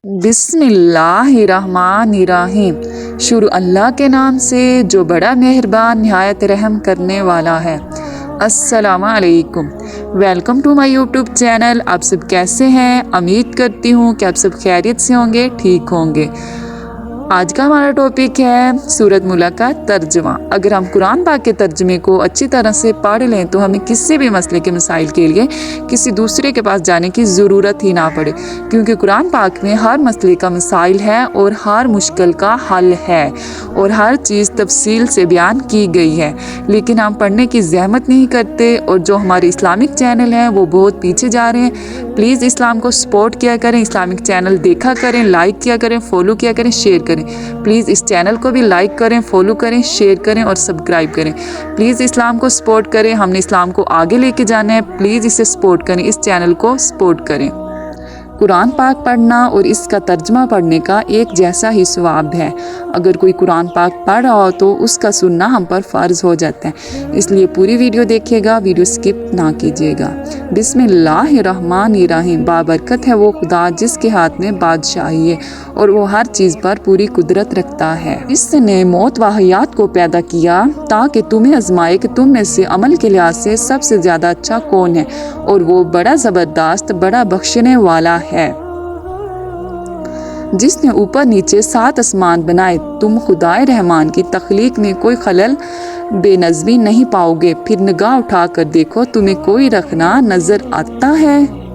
बिस्मिल्लाहिर्रहमानिर्रहीम। शुरू अल्लाह के नाम से जो बड़ा मेहरबान निहायत रहम करने वाला है। अस्सलामु अलैकुम, welcome to my YouTube channel. आप सब कैसे हैं? उम्मीद करती हूँ कि आप सब खैरियत से होंगे, ठीक होंगे। आज का हमारा टॉपिक है सूरत मुल्क का तर्जमा। अगर हम कुरान पाक के तर्जमे को अच्छी तरह से पढ़ लें तो हमें किसी भी मसले के मसाइल के लिए किसी दूसरे के पास जाने की ज़रूरत ही ना पड़े, क्योंकि कुरान पाक में हर मसले का मसाइल है और हर मुश्किल का हल है और हर चीज़ तफसील से बयान की गई है। लेकिन हम पढ़ने की ज़हमत नहीं करते और जो हमारे इस्लामिक चैनल हैं वो बहुत पीछे जा रहे हैं। प्लीज़ इस्लाम को सपोर्ट किया करें, इस्लामिक चैनल देखा करें, लाइक किया करें, फॉलो किया करें, शेयर करें। प्लीज़ इस चैनल को भी लाइक करें, फॉलो करें, शेयर करें और सब्सक्राइब करें। प्लीज़ इस्लाम को सपोर्ट करें, हमने इस्लाम को आगे लेके जाना है। प्लीज़ इसे सपोर्ट करें, इस चैनल को सपोर्ट करें। कुरान पाक पढ़ना और इसका तर्जमा पढ़ने का एक जैसा ही सवाब है। अगर कोई कुरान पाक पढ़ रहा हो तो उसका सुनना हम पर फ़र्ज़ हो जाता है, इसलिए पूरी वीडियो देखिएगा, वीडियो स्किप ना कीजिएगा। बिस्मिल्लाहिर्रहमानिर्रहीम। बाबरकत है वो खुदा जिसके हाथ में बादशाही है और वो हर चीज़ पर पूरी कुदरत रखता है। इसने मौत व हयात को पैदा किया ताकि तुम्हें आजमाए कि तुम में से अमल के लिहाज से सबसे ज़्यादा अच्छा कौन है, और वो बड़ा ज़बरदस्त, बड़ा बख्शने वाला है। जिसने ऊपर नीचे 7 आसमान बनाए, तुम खुदाए रहमान की तख्लीक में कोई खलल बेनज़मी नहीं पाओगे। फिर निगाह उठाकर देखो, तुम्हें कोई रखना नजर आता है?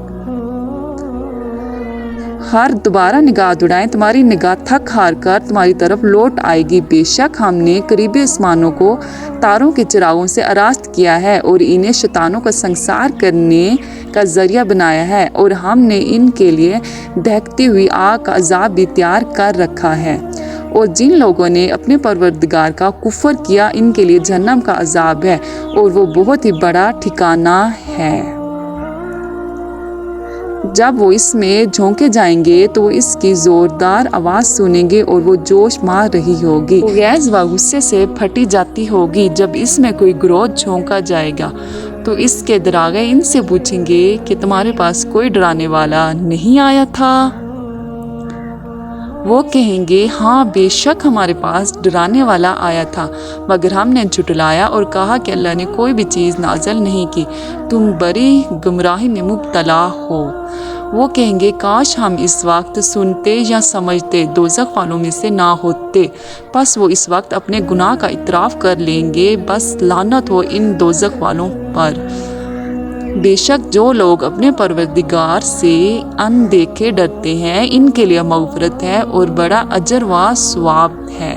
हर दोबारा निगाह उड़ाएं, तुम्हारी निगाह थक हार कर तुम्हारी तरफ लौट आएगी। बेशक हमने करीबी आसमानों को तारों के चिरागों से आरास्त किया है और इन्हें शैतानों का संसार करने का जरिया बनाया है, और हमने इनके लिए दहकती हुई आग का अजाब भी तैयार कर रखा है। और जिन लोगों ने अपने परवरदिगार का कुफ्र किया, इनके लिए जहन्नम का अजाब है और वो बहुत ही बड़ा ठिकाना है। जब वो इसमें झोंके जाएंगे तो इसकी जोरदार आवाज़ सुनेंगे और वो जोश मार रही होगी, गैस व गुस्से से फटी जाती होगी। जब इसमें कोई गिरोह झोंका जाएगा तो इसके दरागे इनसे पूछेंगे कि तुम्हारे पास कोई डराने वाला नहीं आया था? वो कहेंगे, हाँ बेशक हमारे पास डराने वाला आया था, मगर हमने झुटलाया और कहा कि अल्लाह ने कोई भी चीज़ नाज़िल नहीं की, तुम बड़ी गुमराही में मुब्तला हो। वो कहेंगे, काश हम इस वक्त सुनते या समझते, दोज़ख वालों में से ना होते। बस वो इस वक्त अपने गुनाह का इतराफ़ कर लेंगे, बस लानत हो इन दोज़ख वालों पर। बेशक जो लोग अपने परवरदिगार से अनदेखे डरते हैं, इनके लिए मग़फ़िरत है और बड़ा अजर व सवाब है।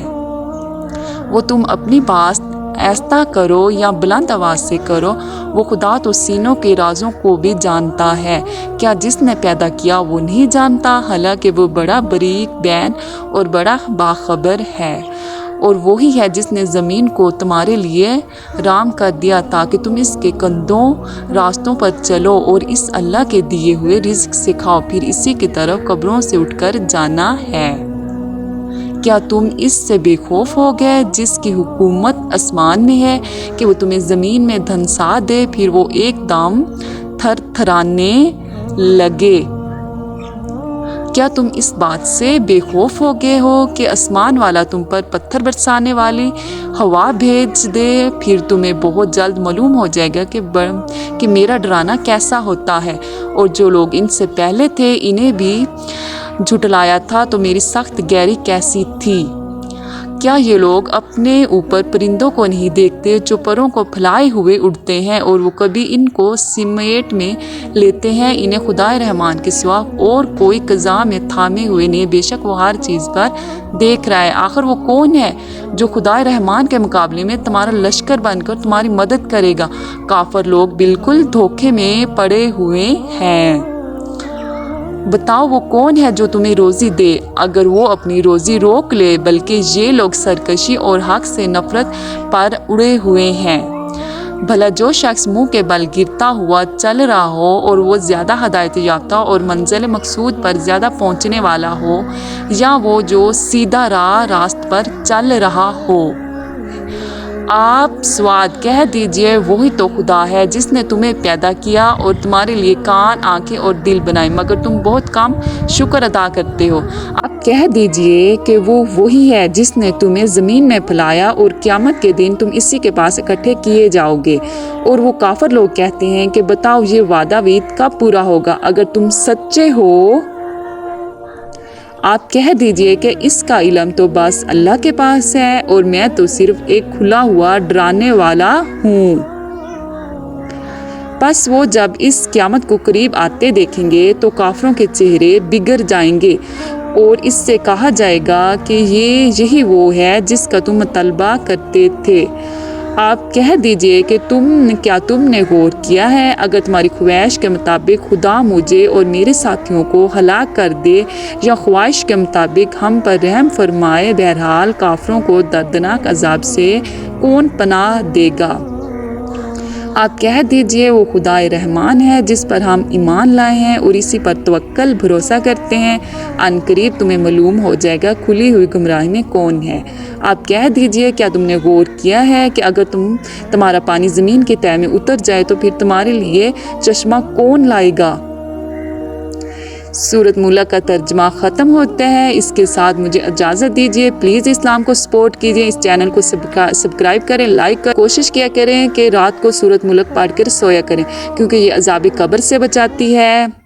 वो तुम अपनी बात ऐसा करो या बुलंद आवाज़ से करो, वो खुदा तो सीनों के राजों को भी जानता है। क्या जिसने पैदा किया वो नहीं जानता? हालांकि वो बड़ा बरीक बैन और बड़ा बाखबर है। और वही है जिसने ज़मीन को तुम्हारे लिए राम कर दिया ताकि तुम इसके कंधों रास्तों पर चलो और इस अल्लाह के दिए हुए रिज़्क़ से खाओ, फिर इसी की तरफ कब्रों से उठकर जाना है। क्या तुम इससे बेखौफ हो गए जिसकी हुकूमत आसमान में है कि वो तुम्हें ज़मीन में धंसा दे, फिर वो एकदम थरथराने लगे? क्या तुम इस बात से बेखौफ हो गए हो कि आसमान वाला तुम पर पत्थर बरसाने वाली हवा भेज दे? फिर तुम्हें बहुत जल्द मालूम हो जाएगा कि मेरा डराना कैसा होता है। और जो लोग इनसे पहले थे इन्हें भी झुटलाया था, तो मेरी सख्त गैरी कैसी थी। क्या ये लोग अपने ऊपर परिंदों को नहीं देखते जो परों को फैलाए हुए उड़ते हैं और वो कभी इनको सिमट में लेते हैं? इन्हें खुदाए रहमान के सिवा और कोई कज़ा में थामे हुए नहीं, बेशक वो हर चीज़ पर देख रहा है। आखिर वो कौन है जो खुदाए रहमान के मुकाबले में तुम्हारा लश्कर बनकर तुम्हारी मदद करेगा? काफिर लोग बिल्कुल धोखे में पड़े हुए हैं। बताओ वो कौन है जो तुम्हें रोज़ी दे अगर वो अपनी रोज़ी रोक ले? बल्कि ये लोग सरकशी और हक से नफरत पर उड़े हुए हैं। भला जो शख्स मुंह के बल गिरता हुआ चल रहा हो और वो ज़्यादा हदायत याफ्ता और मंजिल मकसूद पर ज़्यादा पहुंचने वाला हो, या वो जो सीधा रास्त पर चल रहा हो? آپ سواد کہہ دیجئے وہی تو خدا ہے جس نے تمہیں پیدا کیا اور تمہارے لیے کان، آنکھیں اور دل بنائے، مگر تم بہت کم شکر ادا کرتے ہو۔ آپ کہہ دیجئے کہ وہ وہی ہے جس نے تمہیں زمین میں پھیلایا اور قیامت کے دن تم اسی کے پاس اکٹھے کیے جاؤ گے۔ اور وہ کافر لوگ کہتے ہیں کہ بتاؤ یہ وعدہ وعید کب پورا ہوگا اگر تم سچے ہو۔ آپ کہہ دیجئے کہ اس کا علم تو بس اللہ کے پاس ہے اور میں تو صرف ایک کھلا ہوا ڈرانے والا ہوں۔ پس وہ جب اس قیامت کو قریب آتے دیکھیں گے تو کافروں کے چہرے بگڑ جائیں گے اور اس سے کہا جائے گا کہ یہی وہ ہے جس کا تم مطالبہ کرتے تھے۔ آپ کہہ دیجئے کہ کیا تم نے غور کیا ہے اگر تمہاری خواہش کے مطابق خدا مجھے اور میرے ساتھیوں کو ہلاک کر دے یا خواہش کے مطابق ہم پر رحم فرمائے، بہرحال کافروں کو دردناک عذاب سے کون پناہ دے گا۔ آپ کہہ دیجئے وہ خدائے رحمان ہے جس پر ہم ایمان لائے ہیں اور اسی پر توکل بھروسہ کرتے ہیں، ان قریب تمہیں معلوم ہو جائے گا کھلی ہوئی گمراہی میں کون ہے۔ آپ کہہ دیجئے کیا تم نے غور کیا ہے کہ اگر تمہارا پانی زمین کے تہہ میں اتر جائے تو پھر تمہارے لیے چشمہ کون لائے گا۔ سورۃ ملک کا ترجمہ ختم ہوتا ہے۔ اس کے ساتھ مجھے اجازت دیجیے۔ پلیز اسلام کو سپورٹ کیجیے، اس چینل کو سبسکرائب کریں، لائک کریں، کوشش کیا کریں کہ رات کو سورۃ ملک پڑھ کر سویا کریں کیونکہ یہ عذاب قبر سے بچاتی ہے۔